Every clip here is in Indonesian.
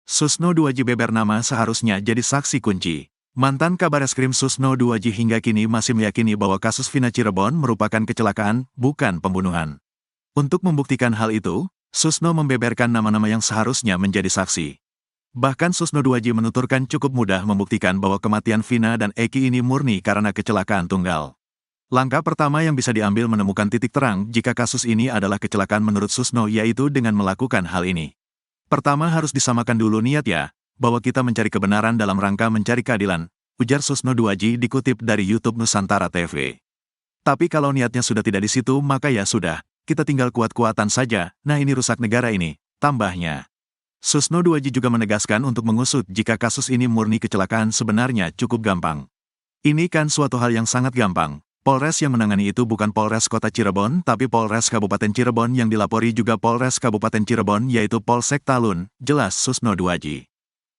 Susno 2J beber nama seharusnya jadi saksi kunci. Mantan Kabareskrim Susno 2J hingga kini masih meyakini bahwa kasus Vina Cirebon merupakan kecelakaan, bukan pembunuhan. Untuk membuktikan hal itu, Susno membeberkan nama-nama yang seharusnya menjadi saksi. Bahkan Susno 2J menuturkan cukup mudah membuktikan bahwa kematian Vina dan Eki ini murni karena kecelakaan tunggal. Langkah pertama yang bisa diambil menemukan titik terang jika kasus ini adalah kecelakaan menurut Susno yaitu dengan melakukan hal ini. Pertama harus disamakan dulu niat ya, bahwa kita mencari kebenaran dalam rangka mencari keadilan, ujar Susno 2J dikutip dari YouTube Nusantara TV. Tapi kalau niatnya sudah tidak di situ maka ya sudah, kita tinggal kuat-kuatan saja, nah ini rusak negara ini, tambahnya. Susno 2J juga menegaskan untuk mengusut jika kasus ini murni kecelakaan sebenarnya cukup gampang. Ini kan suatu hal yang sangat gampang. Polres yang menangani itu bukan Polres Kota Cirebon, tapi Polres Kabupaten Cirebon yang dilapori juga Polres Kabupaten Cirebon yaitu Polsek Talun, jelas Susno 2J.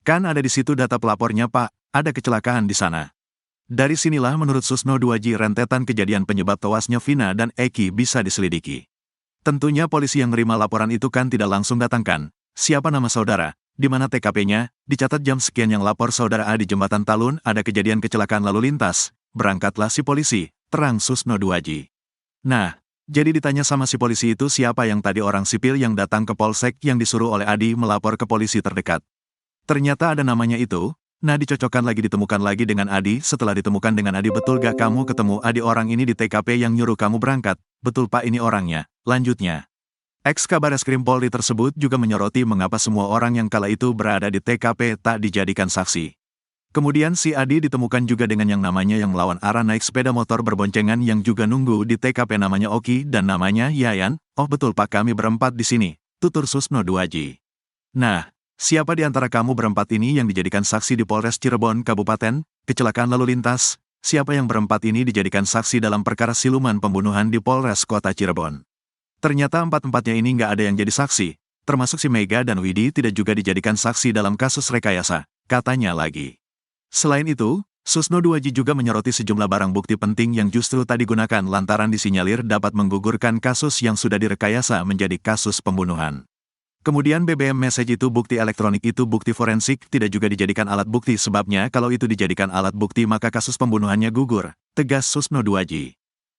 Kan ada di situ data pelapornya Pak, ada kecelakaan di sana. Dari sinilah menurut Susno 2J rentetan kejadian penyebab tewasnya Vina dan Eki bisa diselidiki. Tentunya polisi yang menerima laporan itu kan tidak langsung datangkan, siapa nama saudara, di mana TKP-nya, dicatat jam sekian yang lapor saudara A di Jembatan Talun ada kejadian kecelakaan lalu lintas, berangkatlah si polisi. Terang Susno 2J. Nah, jadi ditanya sama si polisi itu siapa yang tadi orang sipil yang datang ke Polsek yang disuruh oleh Adi melapor ke polisi terdekat. Ternyata ada namanya itu, nah dicocokkan lagi ditemukan lagi dengan Adi, setelah ditemukan dengan Adi betul gak kamu ketemu Adi orang ini di TKP yang nyuruh kamu berangkat, betul Pak ini orangnya, lanjutnya. Ex-Kabareskrim Polri tersebut juga menyoroti mengapa semua orang yang kala itu berada di TKP tak dijadikan saksi. Kemudian si Adi ditemukan juga dengan yang namanya yang melawan arah naik sepeda motor berboncengan yang juga nunggu di TKP namanya Oki dan namanya Yayan. Oh betul Pak kami berempat di sini, tutur Susno 2J. Nah, siapa di antara kamu berempat ini yang dijadikan saksi di Polres Cirebon Kabupaten, kecelakaan lalu lintas? Siapa yang berempat ini dijadikan saksi dalam perkara siluman pembunuhan di Polres Kota Cirebon? Ternyata empat-empatnya ini nggak ada yang jadi saksi, termasuk si Mega dan Widi tidak juga dijadikan saksi dalam kasus rekayasa, katanya lagi. Selain itu, Susno 2J juga menyoroti sejumlah barang bukti penting yang justru tak digunakan lantaran disinyalir dapat menggugurkan kasus yang sudah direkayasa menjadi kasus pembunuhan. Kemudian BBM message itu bukti elektronik itu bukti forensik tidak juga dijadikan alat bukti sebabnya kalau itu dijadikan alat bukti maka kasus pembunuhannya gugur, tegas Susno 2J.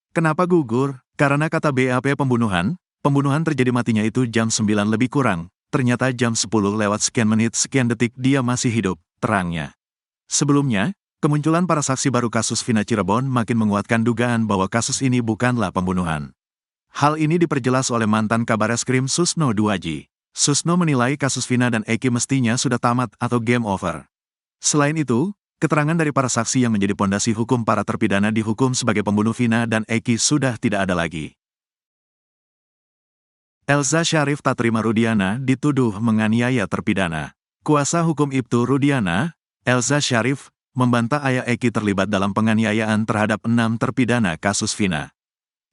Kenapa gugur? Karena kata BAP pembunuhan terjadi matinya itu jam 9 lebih kurang, ternyata jam 10 lewat sekian menit sekian detik dia masih hidup, terangnya. Sebelumnya, kemunculan para saksi baru kasus Vina Cirebon makin menguatkan dugaan bahwa kasus ini bukanlah pembunuhan. Hal ini diperjelas oleh mantan Kabareskrim Susno 2J. Susno menilai kasus Vina dan Eki mestinya sudah tamat atau game over. Selain itu, keterangan dari para saksi yang menjadi pondasi hukum para terpidana dihukum sebagai pembunuh Vina dan Eki sudah tidak ada lagi. Elza Syarif tak terima Rudiana dituduh menganiaya terpidana. Kuasa hukum Ibtu Rudiana, Elza Syarif, membantah ayah Eki terlibat dalam penganiayaan terhadap 6 terpidana kasus Vina.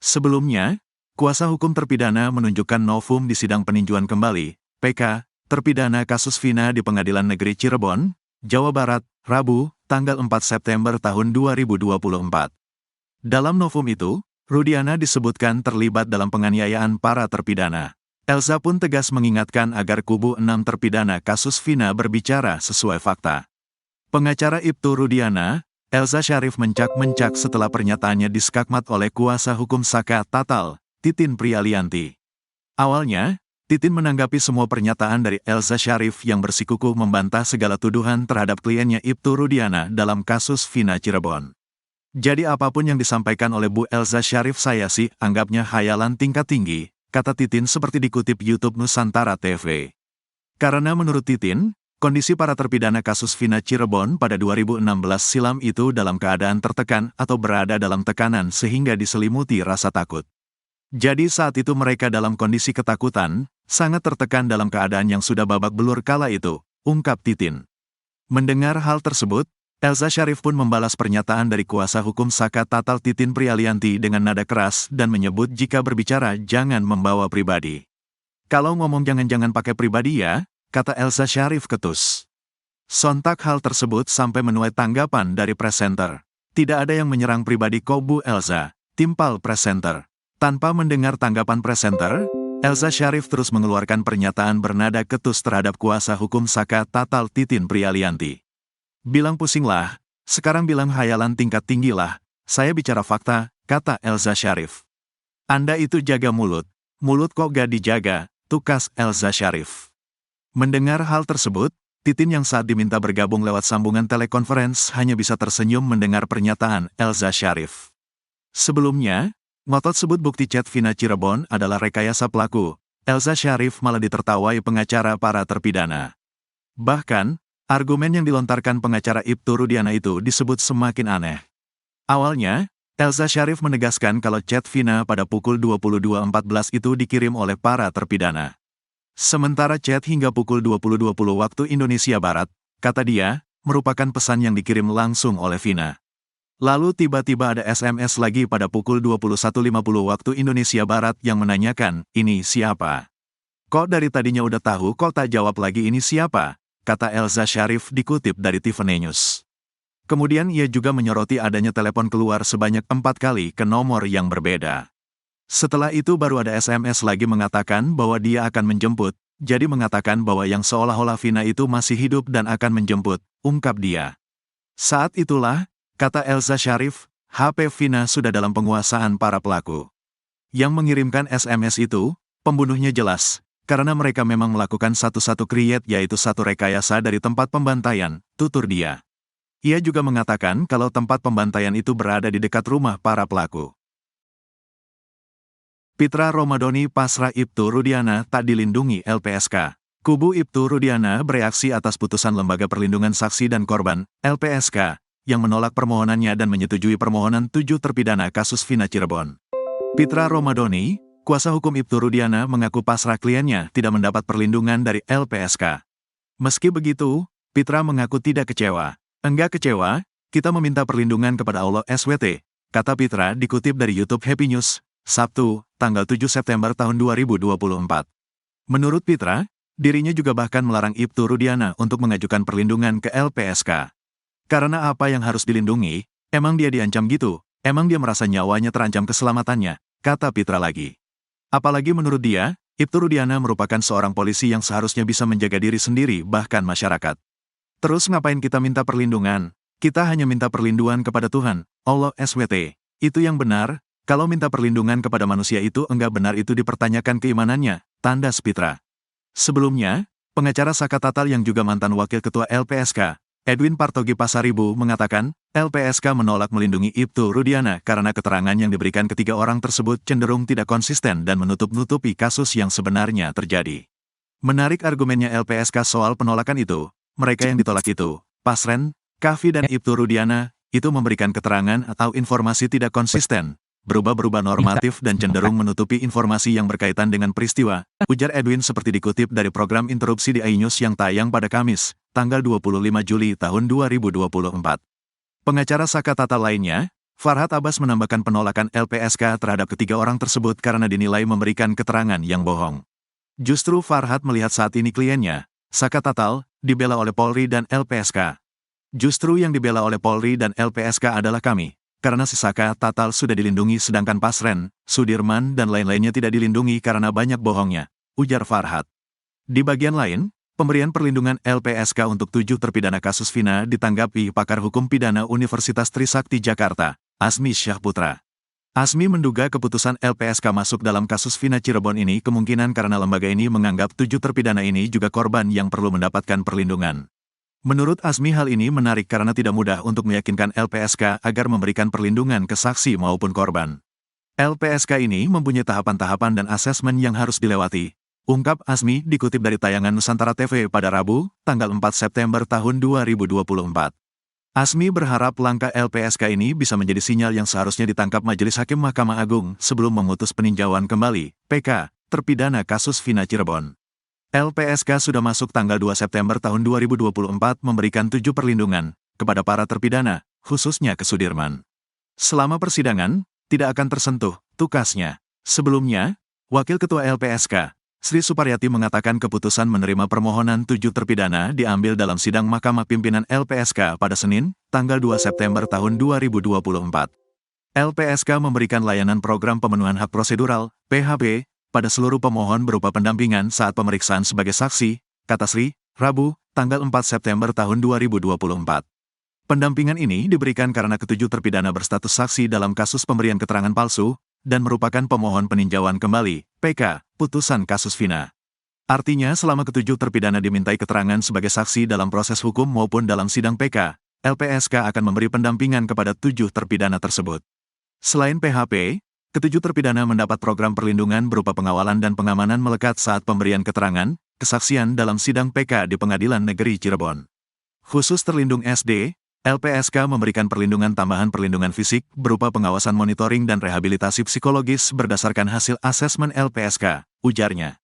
Sebelumnya, kuasa hukum terpidana menunjukkan novum di sidang peninjauan kembali, PK, terpidana kasus Vina di Pengadilan Negeri Cirebon, Jawa Barat, Rabu, tanggal 4 September tahun 2024. Dalam novum itu, Rudiana disebutkan terlibat dalam penganiayaan para terpidana. Elza pun tegas mengingatkan agar kubu 6 terpidana kasus Vina berbicara sesuai fakta. Pengacara Ibtu Rudiana, Elza Syarif mencak-mencak setelah pernyataannya diskakmat oleh kuasa hukum Saka Tatal, Titin Prialianti. Awalnya, Titin menanggapi semua pernyataan dari Elza Syarif yang bersikukuh membantah segala tuduhan terhadap kliennya Ibtu Rudiana dalam kasus Vina Cirebon. Jadi apapun yang disampaikan oleh Bu Elza Syarif saya sih anggapnya khayalan tingkat tinggi, kata Titin seperti dikutip YouTube Nusantara TV. Karena menurut Titin, kondisi para terpidana kasus Vina Cirebon pada 2016 silam itu dalam keadaan tertekan atau berada dalam tekanan sehingga diselimuti rasa takut. Jadi saat itu mereka dalam kondisi ketakutan, sangat tertekan dalam keadaan yang sudah babak belur kala itu, ungkap Titin. Mendengar hal tersebut, Elza Syarif pun membalas pernyataan dari kuasa hukum Saka Tatal Titin Prialianti dengan nada keras dan menyebut jika berbicara jangan membawa pribadi. Kalau ngomong jangan-jangan pakai pribadi ya, kata Elza Syarif ketus. Sontak hal tersebut sampai menuai tanggapan dari presenter. Tidak ada yang menyerang pribadi kok Bu Elza, timpal presenter. Tanpa mendengar tanggapan presenter, Elza Sharif terus mengeluarkan pernyataan bernada ketus terhadap kuasa hukum Saka Tatal Titin Prialianti. Bilang pusinglah, sekarang bilang hayalan tingkat tinggilah, saya bicara fakta, kata Elza Sharif. Anda itu jaga mulut kok gak dijaga, tukas Elza Sharif. Mendengar hal tersebut, Titin yang saat diminta bergabung lewat sambungan telekonferensi hanya bisa tersenyum mendengar pernyataan Elza Sharif. Sebelumnya, ngotot sebut bukti chat Vina Cirebon adalah rekayasa pelaku, Elza Sharif malah ditertawai pengacara para terpidana. Bahkan, argumen yang dilontarkan pengacara Ibtu Rudiana itu disebut semakin aneh. Awalnya, Elza Sharif menegaskan kalau chat Vina pada pukul 22.14 itu dikirim oleh para terpidana. Sementara chat hingga pukul 20.20 waktu Indonesia Barat, kata dia, merupakan pesan yang dikirim langsung oleh Vina. Lalu tiba-tiba ada SMS lagi pada pukul 21.50 waktu Indonesia Barat yang menanyakan, ini siapa? Kok dari tadinya udah tahu kok tak jawab lagi ini siapa? Kata Elza Sharif dikutip dari Tiffany News. Kemudian ia juga menyoroti adanya telepon keluar sebanyak 4 kali ke nomor yang berbeda. Setelah itu baru ada SMS lagi mengatakan bahwa dia akan menjemput, jadi mengatakan bahwa yang seolah-olah Vina itu masih hidup dan akan menjemput, ungkap dia. Saat itulah, kata Elza Sharif, HP Vina sudah dalam penguasaan para pelaku. Yang mengirimkan SMS itu, pembunuhnya jelas, karena mereka memang melakukan satu-satu kriet yaitu satu rekayasa dari tempat pembantaian, tutur dia. Ia juga mengatakan kalau tempat pembantaian itu berada di dekat rumah para pelaku. Pitra Romadhoni pasrah Ibtu Rudiana tak dilindungi LPSK. Kubu Ibtu Rudiana bereaksi atas putusan Lembaga Perlindungan Saksi dan Korban, LPSK, yang menolak permohonannya dan menyetujui permohonan 7 terpidana kasus Vina Cirebon. Pitra Romadhoni, kuasa hukum Ibtu Rudiana mengaku pasrah kliennya tidak mendapat perlindungan dari LPSK. Meski begitu, Pitra mengaku tidak kecewa. Enggak kecewa, kita meminta perlindungan kepada Allah SWT, kata Pitra dikutip dari YouTube Happy News, Sabtu, tanggal 7 September tahun 2024. Menurut Pitra, dirinya juga bahkan melarang Ibtu Rudiana untuk mengajukan perlindungan ke LPSK. Karena apa yang harus dilindungi, emang dia diancam gitu, emang dia merasa nyawanya terancam keselamatannya, kata Pitra lagi. Apalagi menurut dia, Ibtu Rudiana merupakan seorang polisi yang seharusnya bisa menjaga diri sendiri bahkan masyarakat. Terus ngapain kita minta perlindungan? Kita hanya minta perlindungan kepada Tuhan, Allah SWT. Itu yang benar, kalau minta perlindungan kepada manusia itu enggak benar itu dipertanyakan keimanannya, tandas Pitra. Sebelumnya, pengacara Saka Tatal yang juga mantan wakil ketua LPSK, Edwin Partogi Pasaribu mengatakan, LPSK menolak melindungi Ibtu Rudiana karena keterangan yang diberikan ketiga orang tersebut cenderung tidak konsisten dan menutup-nutupi kasus yang sebenarnya terjadi. Menarik argumennya LPSK soal penolakan itu, mereka yang ditolak itu, Pasren, Kavi dan Ibtu Rudiana, itu memberikan keterangan atau informasi tidak konsisten, berubah-berubah normatif dan cenderung menutupi informasi yang berkaitan dengan peristiwa, ujar Edwin seperti dikutip dari program interupsi di iNews yang tayang pada Kamis, tanggal 25 Juli tahun 2024. Pengacara Saka Tatal lainnya, Farhad Abbas menambahkan penolakan LPSK terhadap ketiga orang tersebut karena dinilai memberikan keterangan yang bohong. Justru Farhad melihat saat ini kliennya, Saka Tatal, dibela oleh Polri dan LPSK. Justru yang dibela oleh Polri dan LPSK adalah kami. Karena si Saka Tatal sudah dilindungi sedangkan Pasren, Sudirman dan lain-lainnya tidak dilindungi karena banyak bohongnya, ujar Farhad. Di bagian lain, pemberian perlindungan LPSK untuk 7 terpidana kasus Vina ditanggapi pakar hukum pidana Universitas Trisakti Jakarta, Asmi Syahputra. Asmi menduga keputusan LPSK masuk dalam kasus Vina Cirebon ini kemungkinan karena lembaga ini menganggap 7 terpidana ini juga korban yang perlu mendapatkan perlindungan. Menurut Asmi hal ini menarik karena tidak mudah untuk meyakinkan LPSK agar memberikan perlindungan ke saksi maupun korban. LPSK ini mempunyai tahapan-tahapan dan asesmen yang harus dilewati, ungkap Asmi dikutip dari tayangan Nusantara TV pada Rabu, tanggal 4 September tahun 2024. Asmi berharap langkah LPSK ini bisa menjadi sinyal yang seharusnya ditangkap Majelis Hakim Mahkamah Agung sebelum memutus peninjauan kembali, PK, terpidana kasus Vina Cirebon. LPSK sudah masuk tanggal 2 September tahun 2024 memberikan 7 perlindungan kepada para terpidana, khususnya ke Sudirman. Selama persidangan, tidak akan tersentuh, tukasnya. Sebelumnya, Wakil Ketua LPSK, Sri Suparyati mengatakan keputusan menerima permohonan 7 terpidana diambil dalam sidang Mahkamah Pimpinan LPSK pada Senin, tanggal 2 September tahun 2024. LPSK memberikan layanan program pemenuhan hak prosedural, PHP, pada seluruh pemohon berupa pendampingan saat pemeriksaan sebagai saksi, kata Sri, Rabu, tanggal 4 September tahun 2024. Pendampingan ini diberikan karena ketujuh terpidana berstatus saksi dalam kasus pemberian keterangan palsu, dan merupakan pemohon peninjauan kembali, PK, putusan kasus Vina. Artinya selama ketujuh terpidana dimintai keterangan sebagai saksi dalam proses hukum maupun dalam sidang PK, LPSK akan memberi pendampingan kepada tujuh terpidana tersebut. Selain PHP, ketujuh terpidana mendapat program perlindungan berupa pengawalan dan pengamanan melekat saat pemberian keterangan, kesaksian dalam sidang PK di Pengadilan Negeri Cirebon. Khusus terlindung SD, LPSK memberikan perlindungan tambahan perlindungan fisik berupa pengawasan monitoring dan rehabilitasi psikologis berdasarkan hasil asesmen LPSK, ujarnya.